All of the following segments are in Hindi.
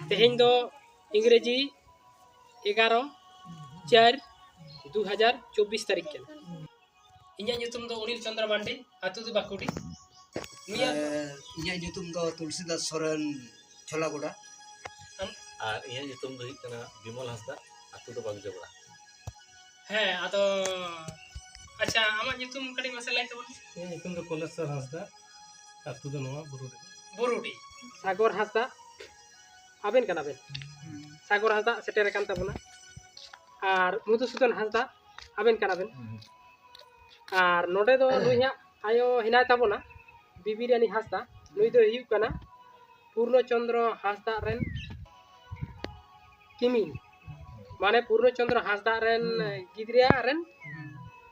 तेहें दो इंग्रेजी 11/4/2024 तारीख के इन्या ᱧᱩᱛᱩᱢ ᱫᱚ अनिल चंद्र मांडी आतु दो बाकुड़ी इन्या ᱧᱩᱛᱩᱢ ᱫᱚ तुलसीदास सोरेन छोलागोड़ा और इन्या ᱧᱩᱛᱩᱢ ᱫᱚ हुई कना विमल हांसदा आतु दो बागजोगड़ा है आदो अच्छा आमा ᱧᱩᱛᱩᱢ कड़ी मसे लाई तबन इन्या ᱧᱩᱛᱩम दो कोलेश्वर हांसदा आतु दो नवा बुरुडी सागर हांसदा आबेन कना बेन सागर हांसदा सेटेर कान तबना और मधुसूदन हांसदा आबेन कना बेन और नोडे दो नुइया आयो हिना तबना बिबिरानी हांसदा नुई दो हियु कना पूर्णचंद्र हांसदा रेन किमिन माने पूर्णचंद्र हांसदा रेन गिद्रिया रेन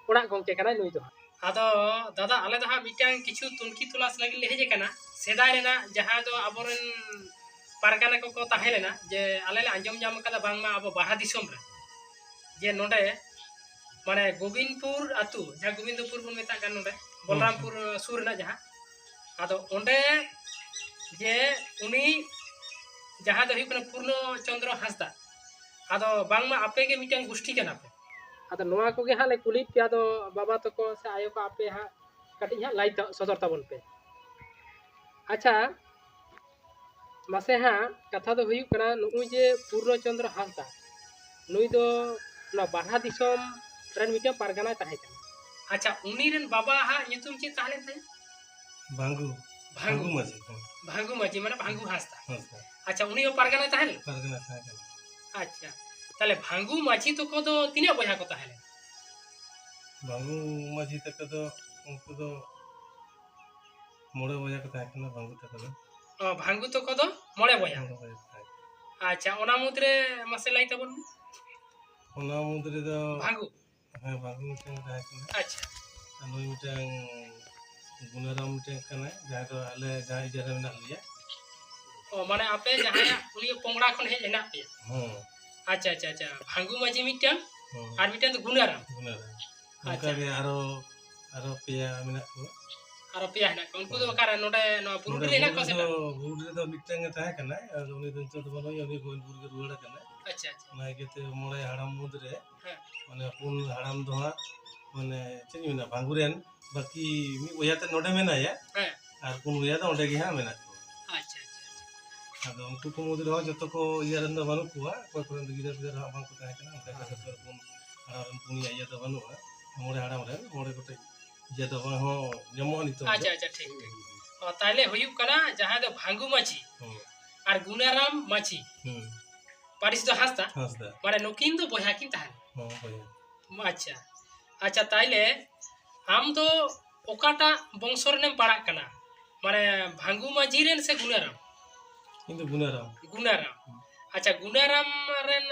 ओड़ा गंके कना नुई दो आदो दादा आले दो हा मिटांग किछु तुनकी तुलास लगी ले हेजे कना सेदाय रेना जहां दो आबोरेन पारगाना को ताहे लेना जे आले ले अंजम जाम कदा बांगमा आबो बाहा दिसोम रे जे नोडे माने गोविंदपुर आतु जहां गोविंदपुर बन मेता गान नोडे बलरामपुर सुर ना जहां आदो ओंडे जे उनी जहां दो हिकना पूर्णचंद्र हांसदा आदो बांगमा आपे के मिटांग गोष्ठी कना पे आदो नोआ को गे हाले कुली पे आदो बाबा तको से आयो को आपे हा कटी हा लाई सदर ताबन पे अच्छा मासे हाँ कथा दो हुई कना नुई जे पूर्णचंद्र हांसदा नुई दो ना बारहा दिसोम रेन मिटा पारगाना ताहे कना अच्छा उनी रेन बाबा हा ᱧᱩᱛᱩᱢ चे ताहले थे भांगू भांगू माझी भांगू माझी माने भांगू हांसदा अच्छा उनी ओ पारगाना ताहे अच्छा ताले भांगू माझी तो को दो तिना बया को ताहे भांगू माझी तक दो उनको दो मोड़े बया को ताहे कना भांगू तक दो भांगू तो को दो मोड़े बया अच्छा ओना मुद्रे मसे लाई तबन ओना मुद्रे दो भांगू हां भांगू मिटे ताहे कना अच्छा अनुई मिटांग गुनाराम मिटे कना जहां दो आले जहां इजरे मेना लिया ओ माने आपे जहां उनी पोंगड़ा खन हे हेना पे हां अच्छा अच्छा अच्छा भांगू माझी मिटांग और मिटांग तो गुनाराम अच्छा के आरो पेया मेना को आरो पेया हेना उनको दो कार नोडे नो पुरुडी हेना को से बुरुडी दो मिटांग ताहे कना उनी दो तो बनो उनी गोलपुर के रुवाड़ा कना अच्छा अच्छा ना केते मोड़े हड़ाम मुद्रे हां माने पुन हड़ाम दो हा माने चेनी मेना भांगुरेन बाकी मी ओयाते नोडे मेना या हां और पुन ओया दो ओंडे गे हा मेना को अच्छा अच्छा आदो उनको को मुद्रे हो जतो को इयारन दो बनु कुआ कोई कोन गिदर गिदर हा बांको ताहे कना उनका का तो पुन हड़ाम पुनिया या दो बनु मोड़े हड़ाम रे मोड़े कोटे जे दो हो जमो नि तो अच्छा अच्छा ठीक ठीक ओ ताले हुयु कना जहां दो भांगू माझी और गुनाराम माझी पारिस दो हांसदा माने नुकिन दो बया किन ताहे हां बया अच्छा अच्छा ताइले आम तो ओकाटा बंशर ने पड़ा कना माने भांगू माझी रेन से गुनाराम किंतु गुनाराम अच्छा गुनाराम रेन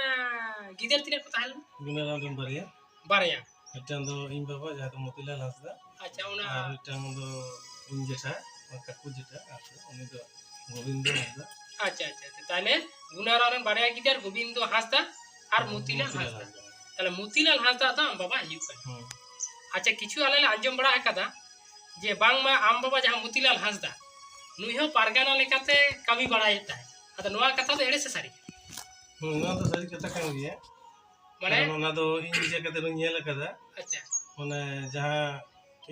गिदर तिने को ताहल गुनाराम दम बारया मिटांग दो इन बाबा जहां तो मोतीलाल हांसदा अच्छा उना और मिटांग दो इन जेठा और काकू जेठा उनी दो गोविंद हांसदा अच्छा अच्छा अच्छा ताले गुनाराम रेन बारया गिदर गोविंद हांसदा और मोतीलाल हांसदा ताले मोतीलाल हांसदा दा बाबा हियु का अच्छा किछु आले अंजम बड़ा कदा जे बांगमा आम बाबा जहां मोतीलाल हांसदा नुई हो पारगाना लेकाते कमी बड़ायता है अत नोआ कथा तो एड़े से सारी ना तो सारी कथा कान गया माने ना दो इन जे कते नु नेल कदा अच्छा माने जहां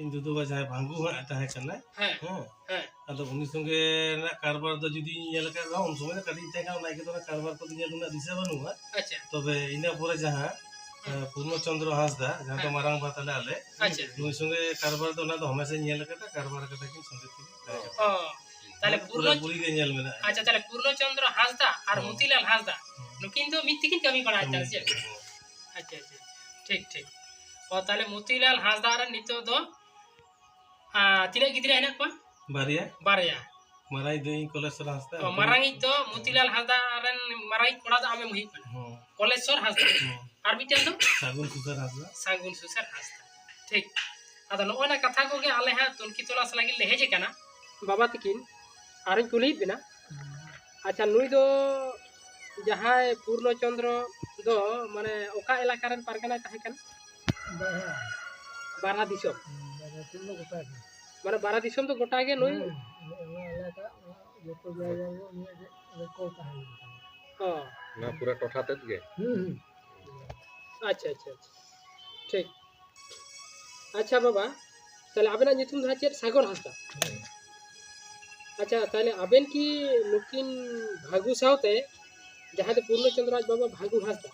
इन दुदु बा जहां भांगू आता है कना हां अदो उनी संगे ना कारबार दो जुदी नेल का उन समय कदी तेगा ना के तो कारबार को दुनिया दुना दिसे बनुआ अच्छा तबे इना पूरा जहां पूर्णचंद्र हांसदा जहां तो मारांग बातले आले अच्छा उनी संगे कारबार दो ना तो हमेशा नेल कदा कारबार कदा किन संगे थी ओ ताले पूरा पूरी के नेल मेना अच्छा ताले पूर्णचंद्र हांसदा और मोतीलाल हांसदा नुकिन तो मित्तिकिन कमी बड़ायता है अच्छा अच्छा ठीक ठीक और ताले मोतीलाल हांसदा रे नितो दो तिना गिदरा हेना को बारया माराई दई कोलेश्वर हांसदा मारांगी तो मोतीलाल हांसदा रेन मारांगी कोड़ा दा आमे मुहि कोलेश्वर हांसदा और मिटा तो सागुन सुसर हांसदा ठीक आदो नोना कथा को गे आले हा तुनकी तलास लगी ले हेजे कना बाबा तकिन आरिन कुली बिना अच्छा नुई दो जहां पूर्णचंद्र दो माने ओका इलाका रेन पारगाना ताहे कन बारहा दिसोम माने बारहा दिसोम तो गोटा गे नुई हाँ ना पूरा टोठा तेज गे अच्छा अच्छा अच्छा ठीक अच्छा बाबा ताले आबेना नितुम दा चेत सागर हासदा अच्छा ताले आबेन की नुकिन भागु सावते जहाँ पूर्ण चंद्रराज बाबा भागु हासदा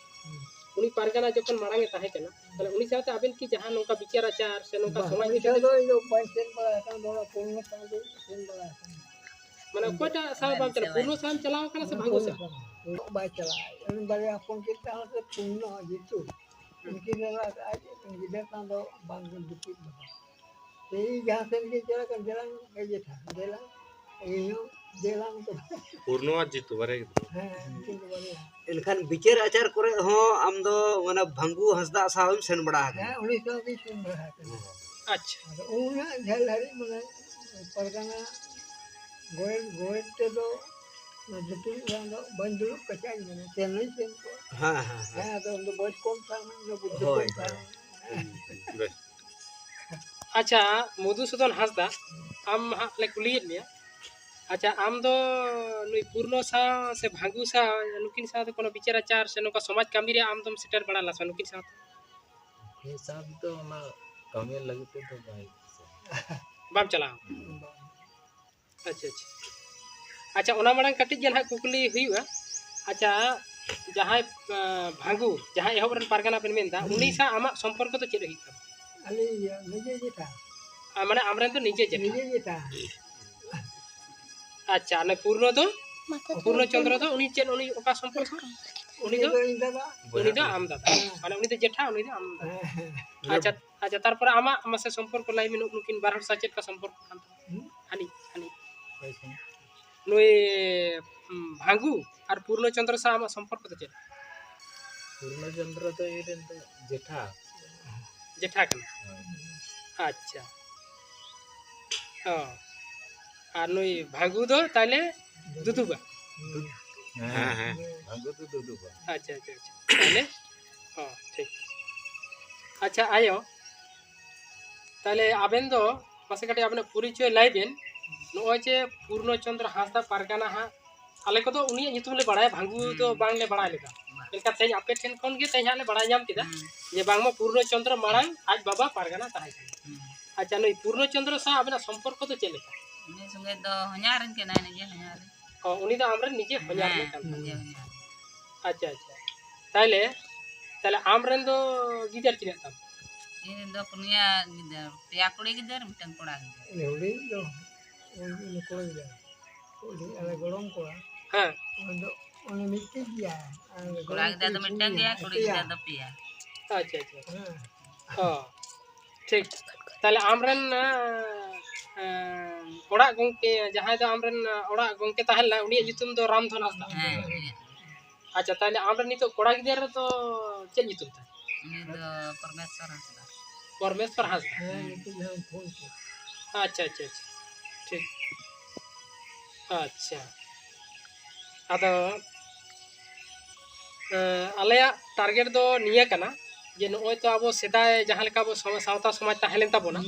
उनी पारगाना जखन मारांगे ताहे केना ताले उनी सावते आबेन की जहाँ नौका विचार आचार से नौका समाज में माने कोटा साव बाम चला पूर्ण साम चलाव kana से भागु सा बाय चला इन बारे अपन के ताल से पूर्ण जितु उनकी जगह आज गिदर का दो बांग दुपी यही जहाँ से के चला कर जला ये था जला ये जला तो पूर्णवा जीतु बारे है इनके बारे इनखान विचार आचार करे हो आम दो माने भंगु हंसदा साहब सेन बड़ा है है उन्हीं का भी सुन रहा है अच्छा उन्हें झल हरी मने परगना गोयल गोयल ते दो दुपी वाला बंदू कचाई मने चेन्नई से हां हां है तो उनको बहुत कम था ना बुद्धि होय कम था बेस अच्छा मधुसूदन हासदा आम हाले कुलियत मिया अच्छा आम दो नुई पूर्ण सा से भागु सा नुकिन सा कोनो विचार आचार से नौका समाज कामी रे आम दम सेटर बड़ा लासा नुकिन सा हिसाब तो ना कमी लगते तो भाई बाम चला अच्छा अच्छा अच्छा ओना मांग कटिज जन हा कुकली हुआ अच्छा जहाँ भागु जहाँ एहबरन पारगाना बेन मेनदा उनी सा आमा संपर्क तो चेद हिता अली निजे जे था माने आमरेन तो निजे जेठा निजे जे था अच्छा ने पूर्ण चंद्र तो उनी चेद उनी ओका संपर्क उनी दो आम दादा माने उनी दो जेठा उनी दो आम दादा अच्छा अच्छा तारपर आमा मासे संपर्क लाई मेनु नुकिन बारहर साचेत का संपर्क खान हानि हानि नुई भागु और पूर्ण चंद्र सा आमा संपर्क तो चेद पूर्ण चंद्र तो ये तो जेठा जेठा कना अच्छा और नुई भागु दो ताले दुदुबा हां हां भागो तो दो अच्छा अच्छा अच्छा ताले हाँ ठीक अच्छा आयो ताले आबेन दो मासे कटे आपने परिचय लाइबेन नोय जे पूर्ण चंद्र हासदा पारगाना हा आले को तो उनी नितुम ले बड़ाय भांगु तो बांग ले बड़ाय लेका लेका तेज आपे ठेन कोन गे तेज ले बड़ाय जाम किदा जे बांग मा पूर्ण चंद्र मारांग आज बाबा पारगाना ताहे अच्छा नई पूर्ण चंद्र सा आबेना संपर्क तो चलेका उनी संगे तो ह냐रन के नाय निजे ह냐र उनी तो आमरे निजे हजार ले कान निजे ह냐र अच्छा अच्छा ताले ताले आमरेन दो गिदर चिने तम इन दो पुनिया गिदर पेया कुड़ी गिदर मिटन कोड़ा गिदर लेवड़ी दो उन को ले उनी अले गरम को हां उन मिट्टी किया कोड़ा गिदर तो मिटन दिया कुड़ी गिदर तो पेया अच्छा अच्छा हां ठीक ताले आमरेन ओड़ा गोंके जहां दो आमरेन ओड़ा गोंके ताहला उनी नितुम दो रामधन हासदा अच्छा ताले आमरेन नितो कोड़ा गिदर तो चेल नितुम ता उनी दो परमेश्वर हसदा परमेश्वर हासदा मिट्टी हम फोन को अच्छा अच्छा अच्छा ठीक अच्छा आदो आलेया टारगेट दो निया कना जे नोय तो अब सेदाय जहां लेका अब सावता समाज ताहेलेन ताबोना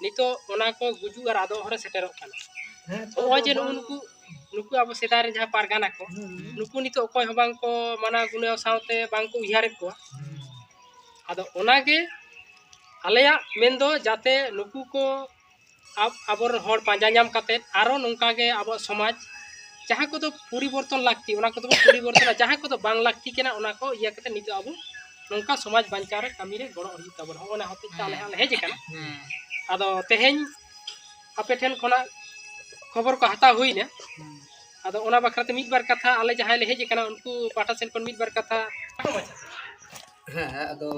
नितो ओना को गुजु और आदो हरे सेटेरो कना ओय जे नुकु नुकु अब सेदाय रे जहां पारगाना को नुकु नितो ओकोय हबांग को माना गुने सावते बांग को उयारे को आदो ओना के आलेया मेंदो जाते नुकु को अब आबर हर पांजा नाम काते आरो नोंका गे अब समाज जहां को तो परिवर्तन लागती ओना को तो परिवर्तन जहां को तो बांग लागती केना ओना को इया कते नितो अब नोंका समाज बांचार रे कामी रे गड़ो हजि ताबन होना होते ताले हाल हेज केना आदो तेहेन आपे ठेन कोना खबर को हता हुई ने आदो ओना बखराते मिद बार कथा आले जहां ले हेज केना उनको पाटा सेन कोन मिद बार कथा हाँ अदो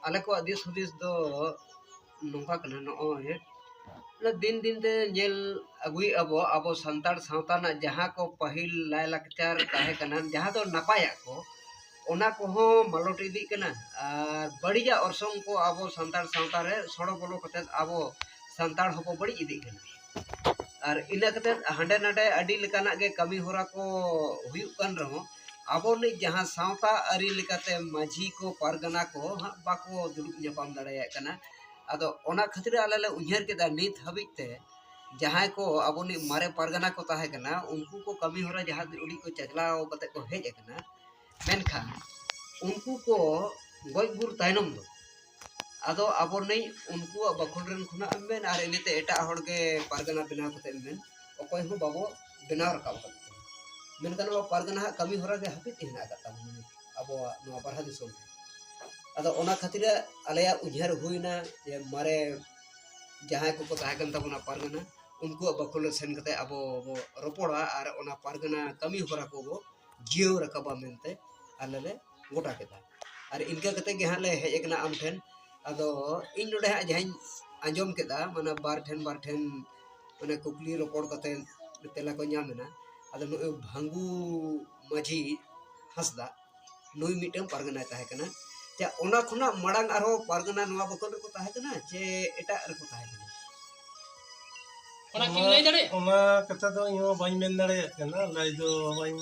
आले को दिस हुदिस दो नोंका कना नोय ना दिन दिन ते जेल अगुई अबो संतार सावता ना जहाँ को पहिल लाय लाकचार ताहे कना जहाँ तो नापाया को ओना को हो मलोट इदी कना और बड़िया orsong को अबो संतार सावता रे सड़ो बोलो कते अबो संतार होबो बड़ी इदी कना और इना कते हांडे नाडे अडी लेकाना गे कमी होरा को हुयु कन रहो अबो नि जहाँ सावता अरी लेकाते माझी को पारगना को हा बाको दुडुक जपाम दड़ाया कना आदो ओना खतिर आले ले उन्हेर के दा नित हबिते जहाँ को अबोनी मारे पारगना को ताहे कना उनको को कमी होरा जहाँ उड़ी को चचलाव कते को हेज कना मेनखान उनको को गज गुर तायनम दो आदो अबो नहीं उनको बखोल रन खुना अमेन आर इनेते एटा हड़ के पारगना बनाव कते अमेन अकोय हो बाबो बनाव रकाब कते मेनखान वो पारगना कमी होरा के हापित हिना कता अबो नो बारहा दिसोम आदो ओना खातिर आलेया उजहर हुइना जे मारे जहाँ को ताहे कन तबना पारगना उनको बखोल सेन कते अबो रोपड़ा और ओना पारगना कमी होरा को बो जियो रकाबा मेनते आले ले गोटा केता और इनका कते गे हाले हेज एकना आम ठेन अदो इन नोडे जहां आंजम केदा माने बार ठेन माने कुकली रोपड़ कते तेला को ᱧᱟᱢᱮᱱᱟ अदो नो भांगू माझी हंसदा नुई मिटम पारगना ताहे कना चे ओना खुना मड़ांग आरो पारगना नोआ बखोल को ताहे कना चे एटा रको ताहे कना ओना किम लay दाड़े ओना कथा दो इहो बाई मेन दाड़े कना लाई दो बाई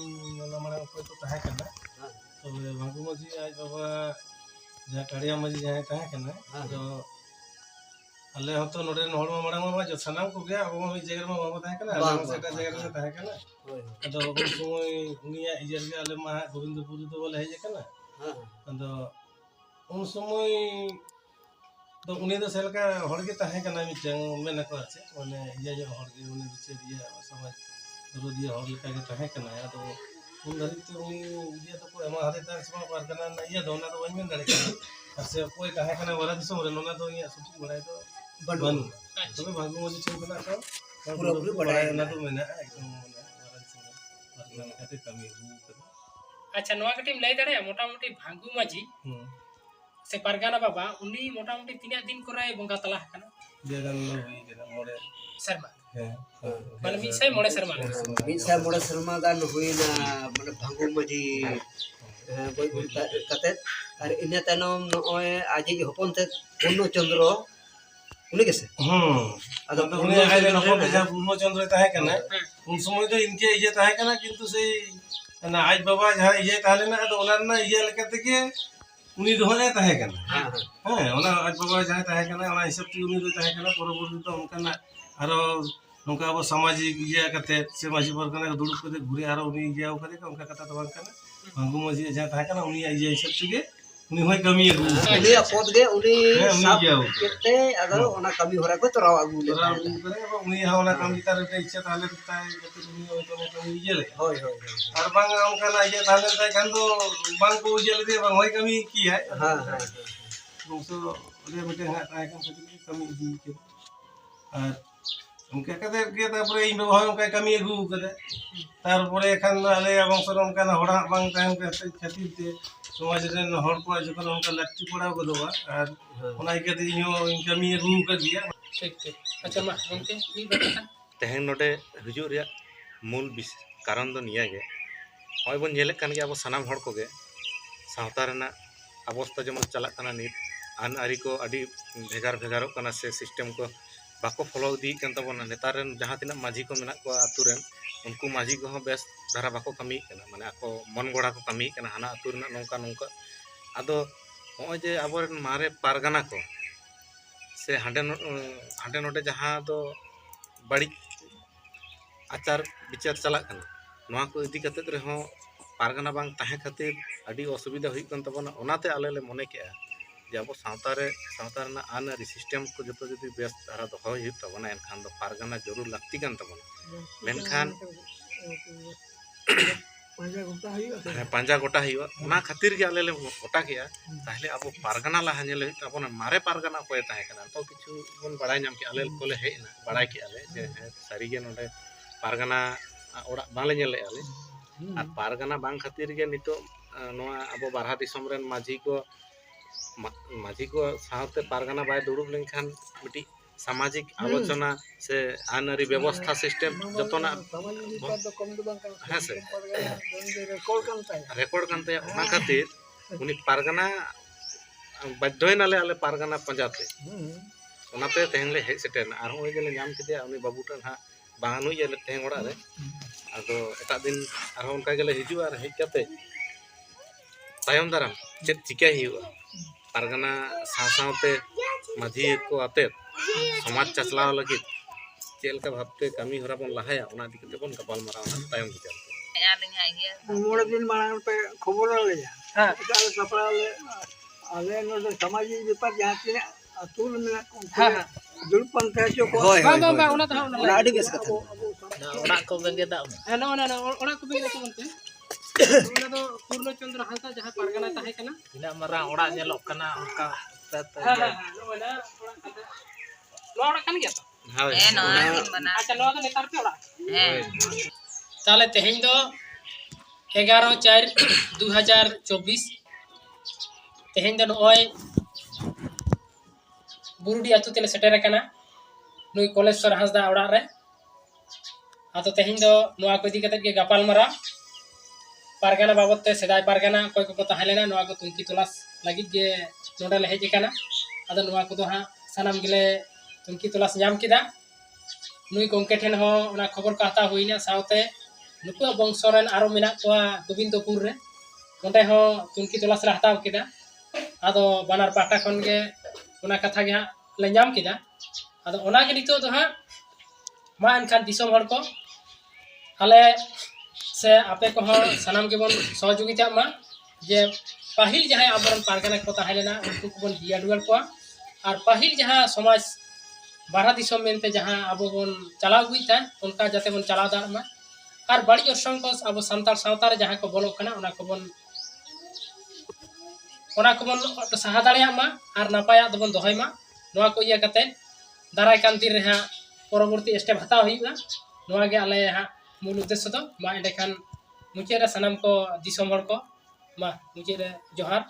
ओना माने कोई तो ताहे कना तो भागु मजी आज बाबा जहाँ काड़िया मजी जहाँ ताहे कना तो अले हतो नोडे नोहर माड़ांग मा जो सनाम को गया अब मी जगह में बाबा ताहे कना अले सेटा जगह में ताहे कना तो उन समय उनिया इजर के अले मा गोविंदपुर तो बोले हेज कना तो उन समय तो उन्हें तो सेल का हड़ के ताहे कना मिचंग मेन को आछे माने इया जो हड़ के उन्हें बिचे दिया समाज दरो दिया हड़ लेका के ताहे कना तो उन धरी तो उनी इया तो को एमा हाते तार समा पार कना ना इया दोना तो वइन दाड़े कना से कोई ताहे कना वाला दिसम रे नोना तो इया सुटी बड़ाय तो बन तो भागो मजी चेन कना तो पूरा पूरा बड़ाय ना तो मेना एकदम माने वाला दिसम पार खाते कमी रू अच्छा नोआ कटिम लay दाड़े मोटा मोटी भांगू माझी से पारगाना बाबा उनी मोटा मोटी तीना दिन कोराय बंगा तला कना जगन लो हुई के मोड़े शर्मा है माने मी से मोड़े शर्मा मिसा मोड़ा शर्मा गान हुइना माने भांगू मजी गय गुल कते और इने तनम नोय आजे हपन ते पूर्ण चंद्र उनी कैसे अदो उनी आइले नको बेजा पूर्ण चंद्र ताहे कना उन समय तो इनके इजे ताहे कना किंतु से ना आज बाबा जहां इजे ताले ना तो ओना ना इजे लेकते के उनी दोहरे ताहे कना हां ओना आज बाबा जहां ताहे कना ओना हिसाब ती उनी ताहे कना परबोर तो उनका आरो नोका अब सामाजिक इया कते से माजी पर कना दुड़ुप कते घुरे आरो उनी इया कते उनका कथा तो बांग कना भांगू मजी जहां ताहे कना उनी इया हिसाब ती उनी होय कमी अगु उनी पद गे उनी सब केते अगर ओना कमी होरा को तराव अगु ले उनी हा ओना कमी तार ते इच्छा ताले ताय जते उनी होय तो कमी इये ले होय और बांग उनका ना इये ताले ताय खान तो बांग को इये ले बांग होय कमी की है हां दोस्तों रे बेटे हा ताय खान कमी दी के और उनके कते के तारपरे इन होय उनका कमी अगु कते तारपरे खान आले बंसर उनका ना होड़ा बांग टाइम के खातिर ते समाज रेन हर को जखन उनका लक्ष्य पड़ा गदवा और ओना के इहो कमी अगु कर दिया ठीक ठीक अच्छा मा गमके मी बता तेहन नोडे हिजु रे मूल कारण दो निया गे होय बन जेले कान गे अब सनाम हड़ को गे सावता रेना अवस्था जेमन चला कना नित आन आरी को अडी भेगार भेगारो कना से सिस्टम को बाको फॉलो दी कन तबना नेतार रेन जहां तिना माझी को मेना को आतु रेन उनको माझी को बेस धारा बाको कमी कना माने आको मन गोड़ा को कमी कना हाना आतु रेना नोंका नोंका आदो होय जे आबोरेन मारे पारगाना को से हांडे नोडे जहां दो बड़ी आचार विचार चला कना नोआ को इदी कते रहो पारगाना बांग ताहे खातिर अडी असुविधा हुई कन तबना ओनाते आले ले मने के जे अब सावता ना आन आरी सिस्टम को जो जदि बेस धारा दो हुई तबना एनखान दो पारगाना जरूर लगती कन तबना मेनखान पांजा गोटा हुआ ओना खातिर के आले ले गोटा के ताहले अब पारगाना ला हनेल तबना मारे पारगाना कोय ताहे कना तो किछु बन बड़ाय नाम के आले कोले हेना बड़ाय के आले जे सारी गे नोडे पारगाना ओड़ा बाले नेले आले और पारगाना बांग खातिर के नितो नोआ अब बारहा दिसम रेन माझी को साथे पारगाना बाय दुड़ुब लेनखान मिटी सामाजिक आलोचना से आनारी व्यवस्था सिस्टम जतना हां से रेकॉर्ड कानते ओना खातिर उनी पारगाना बाध्यनाले आले पारगाना पंजाते ओनाते तेहले हे सेटेन आर होय गेले नाम किदे उनी बाबूटन हा बानु ये तेहन ओड़ा रे आदो एटा दिन आर उनका गेले हिजु आर हे कते तायम दाराम चेत चिका हियुआ पारगाना साथे माझी को आते समाज चचलाव लगी ᱪᱮᱫ ᱞᱮᱠᱟ ᱵᱷᱟᱵᱛᱮ ᱠᱟᱹᱢᱤ ᱦᱚᱨᱟ ᱵᱚᱱ ᱞᱟᱦᱟᱭᱟ ᱚᱱᱟ ᱤᱫᱤ ᱠᱟᱛᱮ ᱵᱚᱱ ᱜᱟᱯᱟᱞᱢᱟᱨᱟᱣ ᱚᱱᱟ ᱛᱟᱭᱚᱢ ᱵᱤᱪᱟᱨ ᱛᱮ ᱟᱹᱞᱤᱧᱟᱜ ᱤᱭᱟᱹ 3 दिन मांग पे खबर आलेया हाँ। ताले सपड़ा ले आले नो सामाजिक व्यापार जहाँ तीन अतुल में हाँ हाँ दुर्ग पंचायत जो को bang bang bang ona tahu ᱚᱱᱟ ᱟᱹᱰᱤ ᱵᱮᱥ ᱠᱟᱛᱷᱟ Orang kau bagi tak? no ona ko begi ko monte ona do Purno Chandra Hasda jaha pargana tahe kana Tidak marah orang nyelok kena angka. ha ha no ona ora kan gya to no akin bana acha no do netar pe ora eh তাহলে তেহেñ do 11/4/2024 তেহেñ do noy Burudi atu tele seter kana nui Koleswar Hasda oড়ag re ado tehiñ do noa ko idi kate ge gapal mara pargana babot te sedai pargana koy ko tahelena noa ko tunki tulas lagi ge nodal hej kana ado noa ko do ha sanam gile tunki tulas nyam kida nui gongke ten ho ona khobor ka hata huina saute nuku bongsoren aro mena ko Gobindopur re onde ho tunki tulas ra hataw kida ado banar pata kon ge ona katha ge le nyam kida ado ona ge nito do ha ma enkan disom hor ko ale se ape ko sanam ke bon सहयोगिता मा जे पहिल जहां आबरन पारगना को ताहेलेना उनको को bon दिया दुआल को और पहिल जहां समाज बारह दिसम मेनते जहां आबो bon चलाव गुइता उनका जते bon चलाव दार मा और बड़ी orson को आबो संतार सावतार जहां को बोलो कना ona को bon साहा दाड़िया मा और नापाया दो bon दोहय मा नोआ को इया कते दाराय कान दिन रे हा परवर्ती स्टेप हताव हुइबा नोआ गे आले हा मूल उद्देश्य दो मा एंडे खान मुचे रे सनम को दिसम हर को मा मुचे रे जोहार